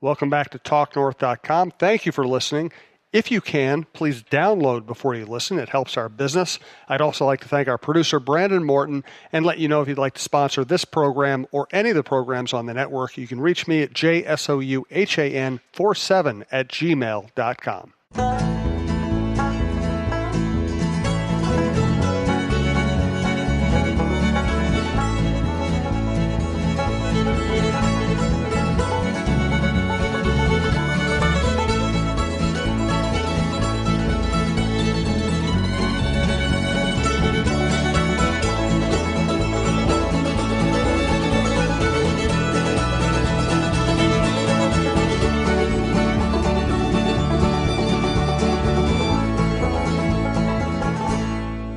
Welcome back to TalkNorth.com. Thank you for listening. If you can, please download before you listen. It helps our business. I'd also like to thank our producer, Brandon Morton, and let you know if you'd like to sponsor this program or any of the programs on the network, you can reach me at jsouhan47@gmail.com.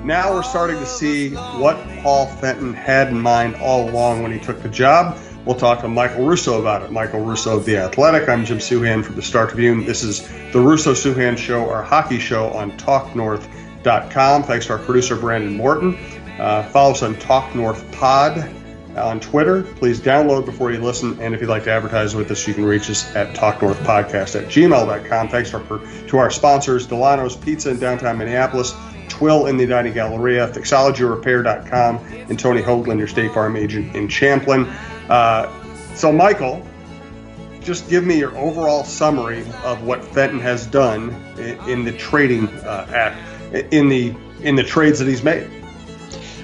Now we're starting to see what Paul Fenton had in mind all along when he took the job. We'll talk to Michael Russo about it. Michael Russo of The Athletic. I'm Jim Souhan from the Star Tribune. This is the Russo-Souhan Show, our hockey show on TalkNorth.com. Thanks to our producer, Brandon Morton. Follow us on Talk North Pod on Twitter. Please download before you listen. And if you'd like to advertise with us, you can reach us at talknorthpodcast@gmail.com. Thanks to our sponsors, Delano's Pizza in downtown Minneapolis, Twill in the Dining Galleria, FixologyRepair.com, and Tony Hoaglund, your State Farm agent in Champlin. So, Michael, just give me your overall summary of what Fenton has done in the trading act, in the trades that he's made.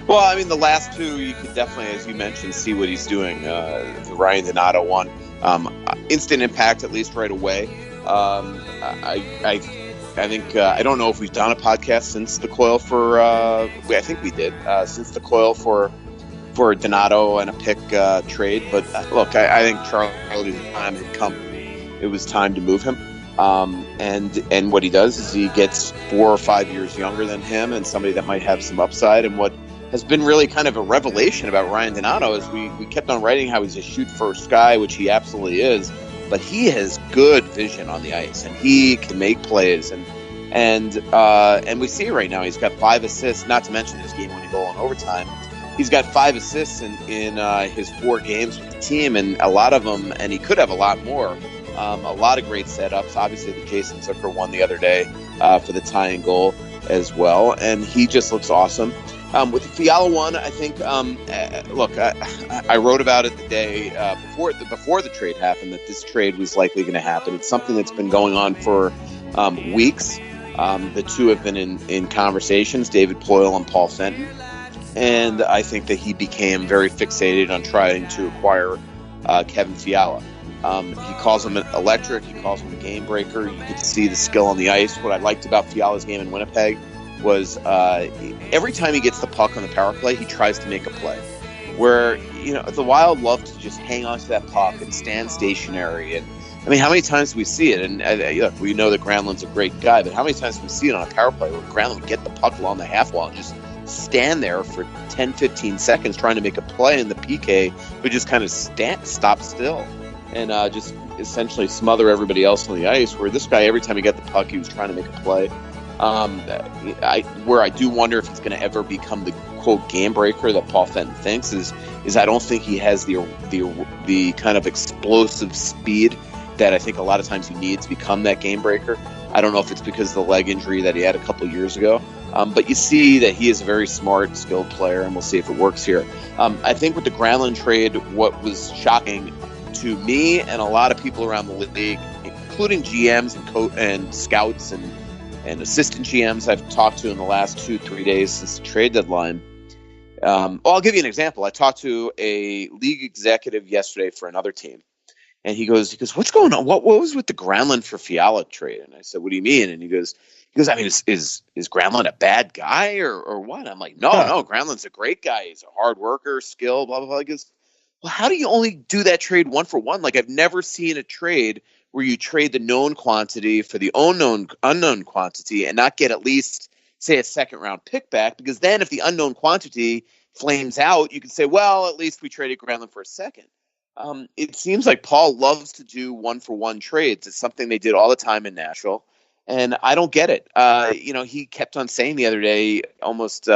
Well, I mean, the last two, you could definitely, as you mentioned, see what he's doing. The Ryan Donato one, instant impact, at least right away. I think I don't know if we've done a podcast since the coil for. I think we did since the coil for Donato and a pick trade. But look, I think Charlie's time had come. It was time to move him. And what he does is he gets 4 or 5 years younger than him, and somebody that might have some upside. And what has been really kind of a revelation about Ryan Donato is we kept on writing how he's a shoot first guy, which he absolutely is. But he has good vision on the ice, and he can make plays, and we see it right now. He's got 5 assists, not to mention his game-winning goal in overtime. He's got 5 assists in his 4 games with the team, and a lot of them, and he could have a lot more. A lot of great setups. Obviously, the Jason Zucker one the other day for the tying goal as well, and he just looks awesome. With the Fiala one, I think, look, I wrote about it the day before the trade happened, that this trade was likely going to happen. It's something that's been going on for weeks. The two have been in conversations, David Poile and Paul Fenton. And I think that he became very fixated on trying to acquire Kevin Fiala. He calls him electric. He calls him a game breaker. You could see the skill on the ice. What I liked about Fiala's game in Winnipeg was every time he gets the puck on the power play, he tries to make a play. Where, the Wild love to just hang on to that puck and stand stationary. And I mean, how many times do we see it? And look, we know that Granlund's a great guy, but how many times do we see it on a power play where Granlund would get the puck along the half wall and just stand there for 10, 15 seconds trying to make a play, and the PK would just kind of stop still and just essentially smother everybody else on the ice, where this guy, every time he got the puck, he was trying to make a play. Where I do wonder if he's going to ever become the quote game breaker that Paul Fenton thinks is I don't think he has the kind of explosive speed that I think a lot of times he needs to become that game breaker. I don't know if it's because of the leg injury that he had a couple of years ago, but you see that he is a very smart, skilled player, and we'll see if it works here. I think with the Granlund trade, what was shocking to me and a lot of people around the league, including GMs and scouts and assistant GMs I've talked to in the last 2-3 days since the trade deadline. I'll give you an example. I talked to a league executive yesterday for another team, and he goes, what's going on? What was with the Granlund for Fiala trade? And I said, what do you mean? And he goes, I mean, is Granlund a bad guy or what? I'm like, no, Granlund's a great guy. He's a hard worker, skill, blah, blah, blah. He goes, well, how do you only do that trade 1-for-1? Like, I've never seen a trade where you trade the known quantity for the unknown quantity and not get at least, say, a second-round pick back, because then if the unknown quantity flames out, you can say, well, at least we traded Granlund for a second. It seems like Paul loves to do 1-for-1 trades. It's something they did all the time in Nashville, and I don't get it. He kept on saying the other day, almost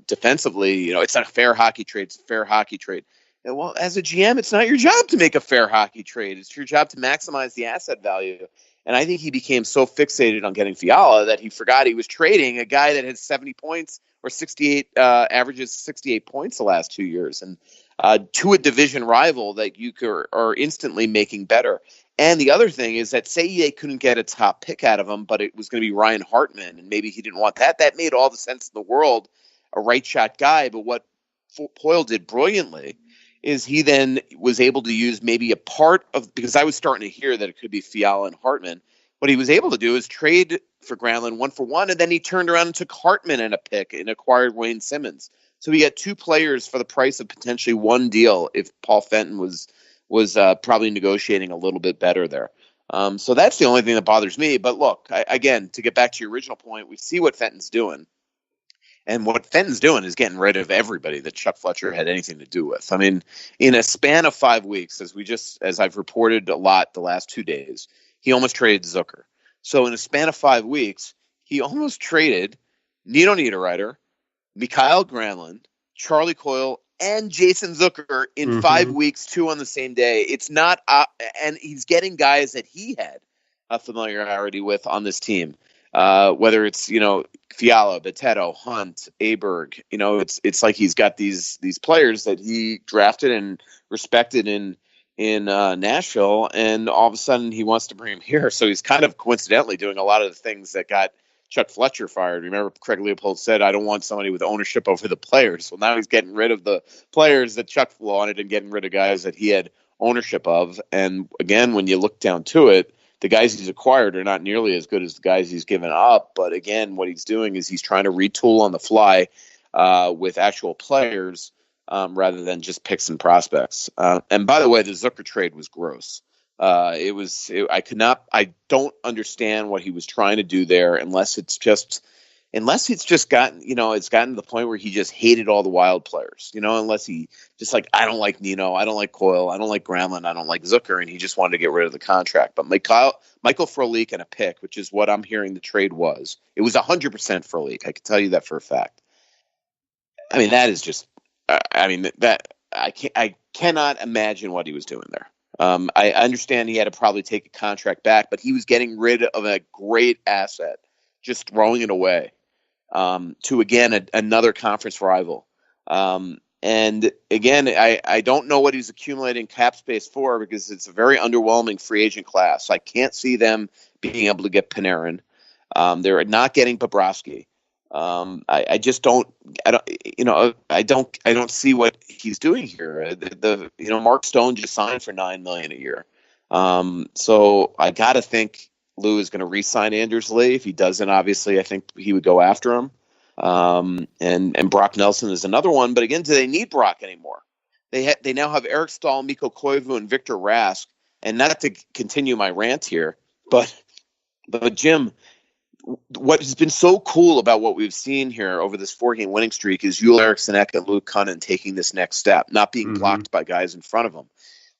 defensively, it's not a fair hockey trade. It's a fair hockey trade. Well, as a GM, it's not your job to make a fair hockey trade. It's your job to maximize the asset value. And I think he became so fixated on getting Fiala that he forgot he was trading a guy that had 70 points or 68 averages 68 points the last 2 years, and to a division rival that you are instantly making better. And the other thing is that say they couldn't get a top pick out of him, but it was going to be Ryan Hartman, and maybe he didn't want that. That made all the sense in the world, a right shot guy. But what Poyle did brilliantly is he then was able to use maybe a part of, because I was starting to hear that it could be Fiala and Hartman. What he was able to do is trade for Granlund 1-for-1, and then he turned around and took Hartman and a pick and acquired Wayne Simmons. So he got two players for the price of potentially one deal if Paul Fenton was probably negotiating a little bit better there. So that's the only thing that bothers me. But look, again, to get back to your original point, we see what Fenton's doing. And what Fenton's doing is getting rid of everybody that Chuck Fletcher had anything to do with. I mean, in a span of 5 weeks, as I've reported a lot the last 2 days, he almost traded Zucker. So in a span of 5 weeks, he almost traded Nino Niederreiter, Mikael Granlund, Charlie Coyle, and Jason Zucker in 5 weeks, 2 on the same day. It's not, and he's getting guys that he had a familiarity with on this team. Whether it's, Fiala, Boteto, Hunt, Aberg, it's like he's got these players that he drafted and respected in Nashville, and all of a sudden he wants to bring him here. So he's kind of coincidentally doing a lot of the things that got Chuck Fletcher fired. Remember, Craig Leopold said, "I don't want somebody with ownership over the players." Well, now he's getting rid of the players that Chuck wanted and getting rid of guys that he had ownership of. And again, when you look down to it, the guys he's acquired are not nearly as good as the guys he's given up. But again, what he's doing is he's trying to retool on the fly with actual players rather than just picks and prospects. And by the way, the Zucker trade was gross. I don't understand what he was trying to do there unless it's just gotten, it's gotten to the point where he just hated all the Wild players, unless he just like, I don't like Nino, I don't like Coyle, I don't like Granlund, I don't like Zucker, and he just wanted to get rid of the contract. But Michael Frolik and a pick, which is what I'm hearing the trade was, it was 100% Frolik. I can tell you that for a fact. I mean, that is just, I cannot imagine what he was doing there. I understand he had to probably take a contract back, but he was getting rid of a great asset, just throwing it away to, again, another conference rival. And again, I don't know what he's accumulating cap space for, because it's a very underwhelming free agent class. I can't see them being able to get Panarin. They're not getting Bobrovsky. I just don't see what he's doing here. Mark Stone just signed for $9 million a year. So I got to think Lou is going to re-sign Anders Lee. If he doesn't, obviously, I think he would go after him. And Brock Nelson is another one. But again, do they need Brock anymore? They now have Eric Stahl, Mikko Koivu, and Victor Rask. And not to continue my rant here, but Jim, what has been so cool about what we've seen here over this 4-game winning streak is Joel Eriksson Ek and Luke Kunin taking this next step, not being blocked by guys in front of them.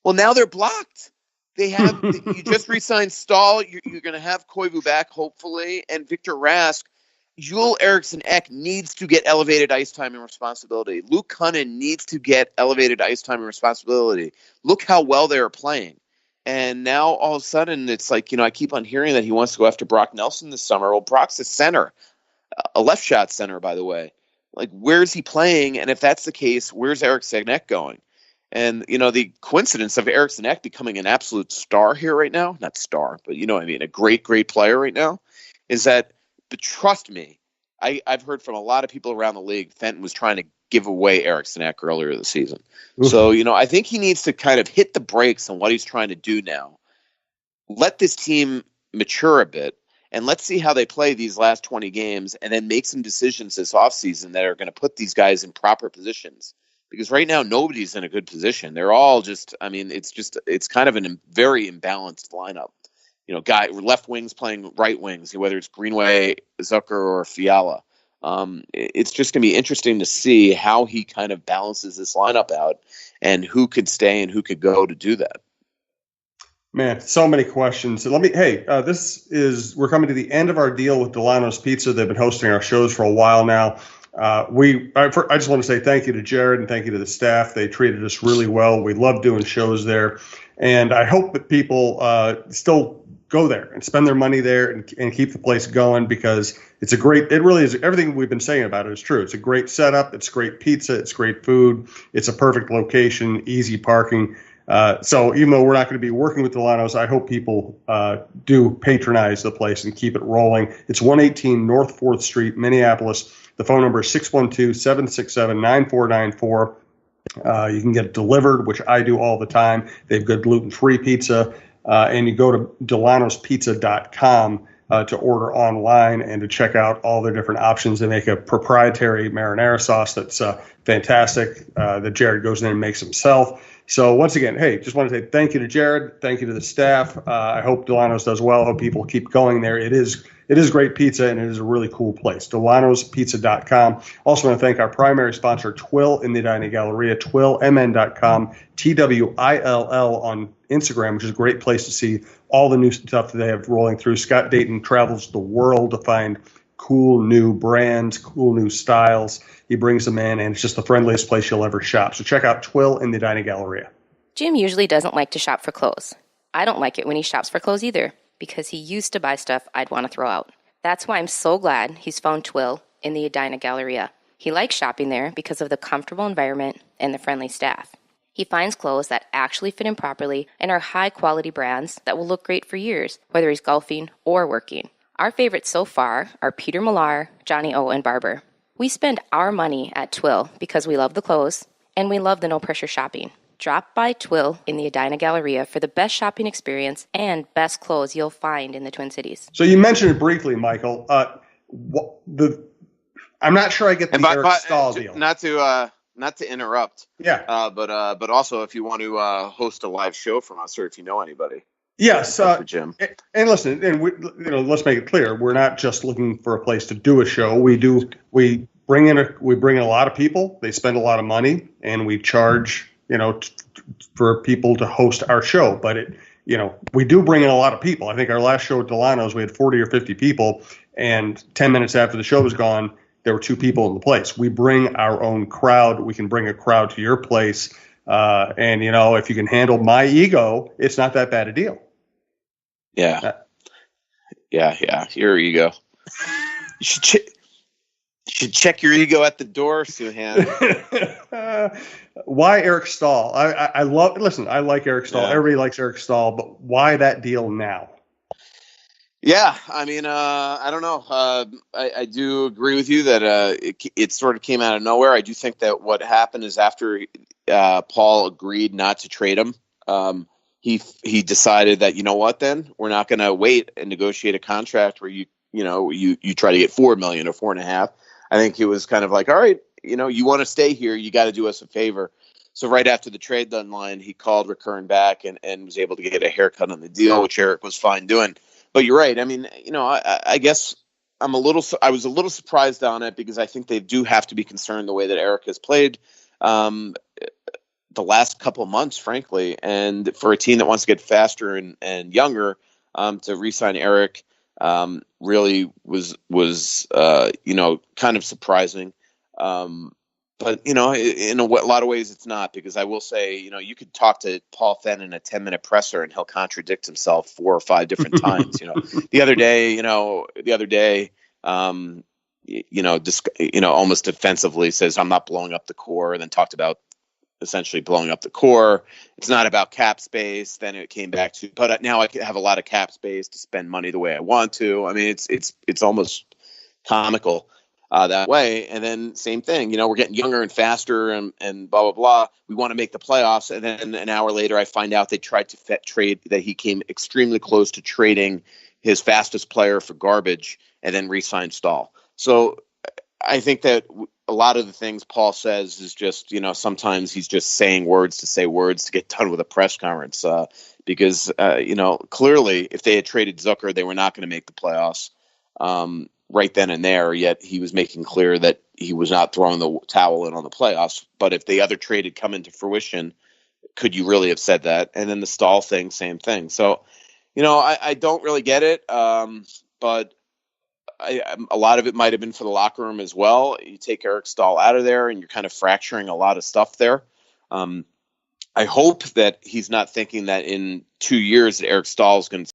Well, now they're blocked. They have you just re-signed Stahl. You're going to have Koivu back, hopefully, and Victor Rask. Joel Eriksson Ek needs to get elevated ice time and responsibility. Luke Kunin needs to get elevated ice time and responsibility. Look how well they are playing. And now all of a sudden it's like, I keep on hearing that he wants to go after Brock Nelson this summer. Well, Brock's a center, a left shot center, by the way. Like, where's he playing? And if that's the case, where's Eriksson Ek going? And, the coincidence of Eriksson Ek becoming an absolute star here right now, not star, but a great, great player right now, is that, but trust me, I've heard from a lot of people around the league, Fenton was trying to give away Eriksson Ek earlier this season. Oof. So, I think he needs to kind of hit the brakes on what he's trying to do now. Let this team mature a bit, and let's see how they play these last 20 games, and then make some decisions this offseason that are going to put these guys in proper positions. Because right now, nobody's in a good position. They're all just, it's kind of a very imbalanced lineup. Left wings playing right wings, whether it's Greenway, Zucker, or Fiala. It's just going to be interesting to see how he kind of balances this lineup out and who could stay and who could go to do that. Man, so many questions. We're coming to the end of our deal with Delano's Pizza. They've been hosting our shows for a while now. I just want to say thank you to Jared and thank you to the staff. They treated us really well. We love doing shows there, and I hope that people still go there and spend their money there and keep the place going, because it really is, everything we've been saying about it is true. It's a great setup. It's great pizza. It's great food. It's a perfect location, easy parking. So even though we're not going to be working with Delano's, I hope people do patronize the place and keep it rolling. It's 118 North 4th Street, Minneapolis. The phone number is 612-767-9494. You can get it delivered, which I do all the time. They have good gluten-free pizza. And you go to delanospizza.com to order online and to check out all their different options. They make a proprietary marinara sauce that's fantastic that Jared goes in and makes himself. So once again, hey, just want to say thank you to Jared. Thank you to the staff. I hope Delano's does well. I hope people keep going there. It is great pizza, and it is a really cool place. Delano'sPizza.com. Also want to thank our primary sponsor, Twill in the Edina Galleria, twillmn.com, TWILL on Instagram, which is a great place to see all the new stuff that they have rolling through. Scott Dayton travels the world to find cool new brands, cool new styles. He brings them in, and it's just the friendliest place you'll ever shop. So check out Twill in the Edina Galleria. Jim usually doesn't like to shop for clothes. I don't like it when he shops for clothes either, because he used to buy stuff I'd want to throw out. That's why I'm so glad he's found Twill in the Edina Galleria. He likes shopping there because of the comfortable environment and the friendly staff. He finds clothes that actually fit him properly and are high-quality brands that will look great for years, whether he's golfing or working. Our favorites so far are Peter Millar, Johnny O, and Barber. We spend our money at Twill because we love the clothes and we love the no-pressure shopping. Drop by Twill in the Edina Galleria for the best shopping experience and best clothes you'll find in the Twin Cities. So you mentioned it briefly, Michael. I'm not sure I get the Eric Stahl deal. Not to interrupt. Yeah. But also if you want to host a live show from us, or if you know anybody. Yes, Jim. And listen, and let's make it clear: we're not just looking for a place to do a show. We bring in a lot of people. They spend a lot of money, and we charge for people to host our show. But we do bring in a lot of people. I think our last show at Delano's, we had 40 or 50 people, and 10 minutes after the show was gone, there were 2 people in the place. We bring our own crowd. We can bring a crowd to your place. And if you can handle my ego, it's not that bad a deal. Yeah. Your ego. You should check your ego at the door, Souhan. Why Eric Stahl? I like Eric Stahl. Yeah. Everybody likes Eric Stahl, but why that deal now? Yeah, I mean, I don't know. I do agree with you that it sort of came out of nowhere. I do think that what happened is after Paul agreed not to trade him, he decided that, then we're not going to wait and negotiate a contract where you try to get $4 million or $4.5 million. I think he was kind of like, all right, you want to stay here, you got to do us a favor. So right after the trade deadline, he called Recurrent back and was able to get a haircut on the deal, which Eric was fine doing. But you're right. I mean, I guess I was a little surprised on it, because I think they do have to be concerned the way that Eric has played the last couple of months, frankly. And for a team that wants to get faster and younger, to re-sign Eric really was kind of surprising. But, in a lot of ways it's not, because I will say, you could talk to Paul Fenton in a 10-minute presser and he'll contradict himself 4 or 5 different times. The other day, almost defensively says, I'm not blowing up the core, and then talked about essentially blowing up the core. It's not about cap space. Then it came back to, but now I have a lot of cap space to spend money the way I want to. I mean, it's almost comical. That way. And then same thing, we're getting younger and faster and blah, blah, blah. We want to make the playoffs. And then an hour later, I find out they tried to trade, that he came extremely close to trading his fastest player for garbage and then re-signed Stahl. So I think that a lot of the things Paul says is just, sometimes he's just saying words to say words to get done with a press conference. Because clearly if they had traded Zucker, they were not going to make the playoffs. Right then and there, yet he was making clear that he was not throwing the towel in on the playoffs. But if the other trade had come into fruition, could you really have said that? And then the Stahl thing, same thing. So, I don't really get it. But a lot of it might have been for the locker room as well. You take Eric Stahl out of there, and you're kind of fracturing a lot of stuff there. I hope that he's not thinking that in 2 years that Eric Stahl is going to